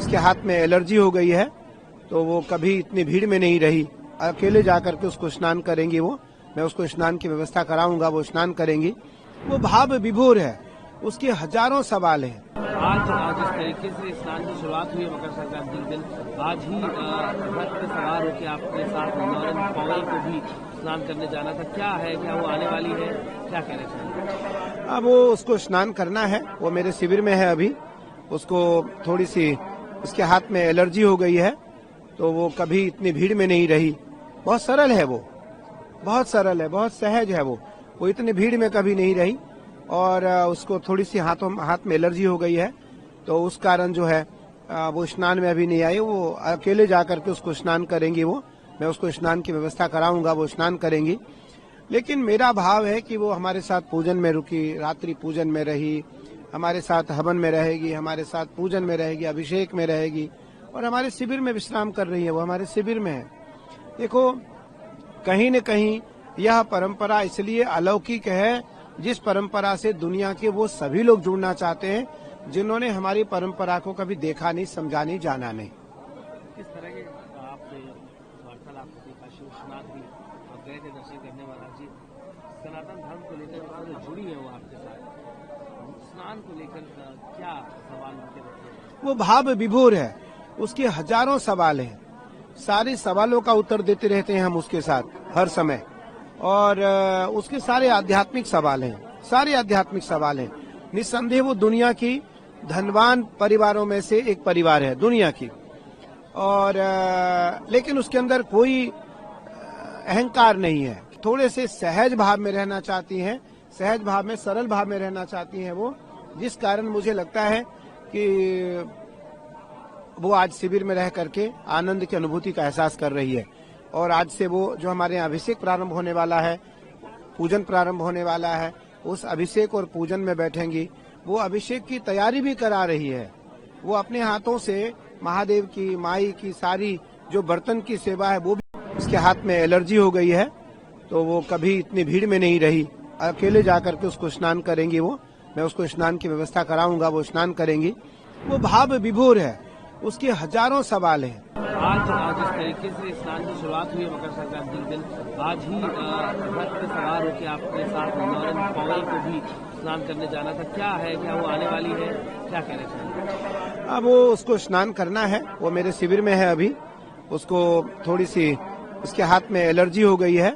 उसके हाथ में एलर्जी हो गई है, तो वो कभी इतनी भीड़ में नहीं रही। अकेले जाकर के उसको स्नान करेंगी वो, मैं उसको स्नान की व्यवस्था कराऊंगा, वो स्नान करेंगी। वो भाव विभोर है, उसके हजारों सवाल हैं। आज जिस तरीके से स्नान की शुरुआत हुई है मकर संक्रांति के दिन, आज ही रथ पे सवार होकर आपके साथ नौरन पौगल को भी स्नान करने जाना था। क्या है, क्या वो आने वाली है, क्या कह रहे हैं? अब वो उसको स्नान करना है, वो मेरे शिविर में है अभी। उसको थोड़ी सी उसके हाथ में एलर्जी हो गई है, तो वो कभी इतनी भीड़ में नहीं रही। बहुत सरल है वो, बहुत सरल है, बहुत सहज है वो इतनी भीड़ में कभी नहीं रही। और उसको थोड़ी सी हाथ में एलर्जी हो गई है, तो उस कारण जो है वो स्नान में अभी नहीं आई। वो अकेले जाकर के उसको स्नान करेंगी वो, मैं उसको स्नान की व्यवस्था कराऊंगा, वो स्नान करेंगी। लेकिन मेरा भाव है कि वो हमारे साथ पूजन में रुकी, रात्रि पूजन में रही, हमारे साथ हवन में रहेगी, हमारे साथ पूजन में रहेगी, अभिषेक में रहेगी और हमारे शिविर में विश्राम कर रही है। वो हमारे शिविर में है। देखो, कहीं न कहीं यह परंपरा इसलिए अलौकिक है, जिस परंपरा से दुनिया के वो सभी लोग जुड़ना चाहते हैं जिन्होंने हमारी परंपरा को कभी देखा नहीं, समझा नहीं, जाना नहीं। किस तरह के आपसे वार्तालाप होती, काशी विश्वनाथ भी और गए थे दर्शन करने वाला जी, सनातन धर्म को लेकर जो जुड़ी है वो आपके साथ, स्नान को लेकर क्या सवाल उनके रहते हैं? वो भाव विभोर है, उसके हजारों सवाल हैं। सारे सवालों का उत्तर देते रहते हैं हम उसके साथ हर समय। और उसके सारे आध्यात्मिक सवाल हैं, सारे आध्यात्मिक सवाल हैं। निस्संदेह वो दुनिया की धनवान परिवारों में से एक परिवार है, दुनिया की। और लेकिन उसके अंदर कोई अहंकार नहीं है। थोड़े से सहज भाव में रहना चाहती हैं, सहज भाव में, सरल भाव में रहना चाहती हैं वो, जिस कारण मुझे लगता है कि वो आज शिविर में रह करके आनंद की अनुभूति का एहसास कर रही है। और आज से वो जो हमारे यहाँ अभिषेक प्रारंभ होने वाला है, पूजन प्रारंभ होने वाला है, उस अभिषेक और पूजन में बैठेंगी। वो अभिषेक की तैयारी भी करा रही है। वो अपने हाथों से महादेव की, माई की सारी जो बर्तन की सेवा है वो भी। उसके हाथ में एलर्जी हो गई है, तो वो कभी इतनी भीड़ में नहीं रही। अकेले जाकर के उसको स्नान करेंगी वो, मैं उसको स्नान की व्यवस्था कराऊंगा, वो स्नान करेंगी। वो भाव विभोर है, उसके हजारों सवाल हैं। आज जिस तरीके से स्नान की शुरुआत हुई है मकर संक्रांति के दिन, आज ही रथ पे सवार होकर आपके साथ नौरन पौगल को भी स्नान करने जाना था। क्या है, क्या वो आने वाली है, क्या कह रहे हैं? अब वो उसको स्नान करना है, वो मेरे शिविर में है अभी। उसको थोड़ी सी उसके हाथ में एलर्जी हो गई है,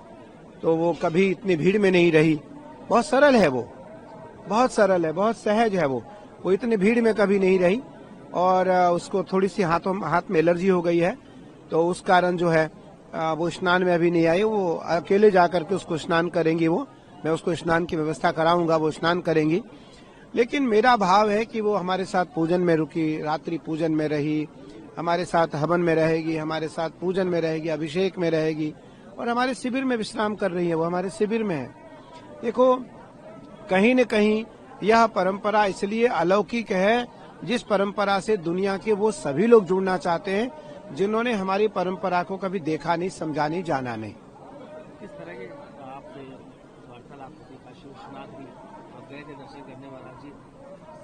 तो वो कभी इतनी भीड़ में नहीं रही। बहुत सरल है वो, बहुत सरल है, बहुत सहज है वो इतनी भीड़ में कभी नहीं रही। और उसको थोड़ी सी हाथ में एलर्जी हो गई है, तो उस कारण जो है वो स्नान में अभी नहीं आई। वो अकेले जाकर के उसको स्नान करेंगी वो, मैं उसको स्नान की व्यवस्था कराऊंगा, वो स्नान करेंगी। लेकिन मेरा भाव है कि वो हमारे साथ पूजन में रुकी, रात्रि पूजन में रही, हमारे साथ हवन में रहेगी, हमारे साथ पूजन में रहेगी, अभिषेक में रहेगी और हमारे शिविर में विश्राम कर रही है। वो हमारे शिविर में है। देखो, कहीं न कहीं यह परंपरा इसलिए अलौकिक है, जिस परंपरा से दुनिया के वो सभी लोग जुड़ना चाहते हैं जिन्होंने हमारी परंपरा को कभी देखा नहीं, समझा नहीं, जाना नहीं। किस तरह के आपसे वार्तालाप होती, काशी विश्वनाथ भी और गए थे दर्शन करने वाला जी,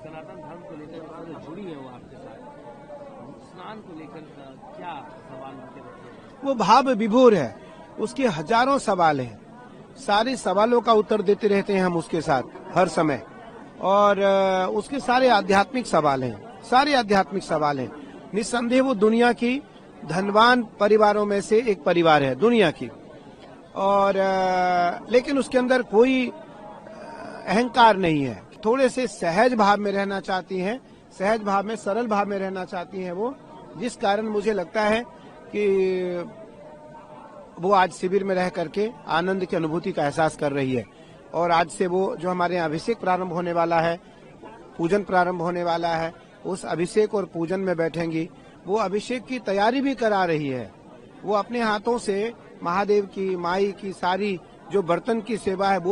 सनातन धर्म को लेकर जो जुड़ी है वो आपके साथ, स्नान को लेकर क्या सवाल उनके रहते हैं? वो भाव विभोर है, उसके हजारों सवाल हैं। सारे सवालों का उत्तर देते रहते हैं हम उसके साथ हर समय। और उसके सारे आध्यात्मिक सवाल हैं, सारे आध्यात्मिक सवाल हैं। निस्संदेह वो दुनिया की धनवान परिवारों में से एक परिवार है, दुनिया की। और लेकिन उसके अंदर कोई अहंकार नहीं है। थोड़े से सहज भाव में रहना चाहती हैं, सहज भाव में, सरल भाव में रहना चाहती हैं वो, जिस कारण मुझे लगता है कि वो आज शिविर में रह करके आनंद की अनुभूति का एहसास कर रही है। और आज से वो जो हमारे यहाँ अभिषेक प्रारंभ होने वाला है, पूजन प्रारंभ होने वाला है, उस अभिषेक और पूजन में बैठेंगी। वो अभिषेक की तैयारी भी करा रही है। वो अपने हाथों से महादेव की, माई की सारी जो बर्तन की सेवा है वो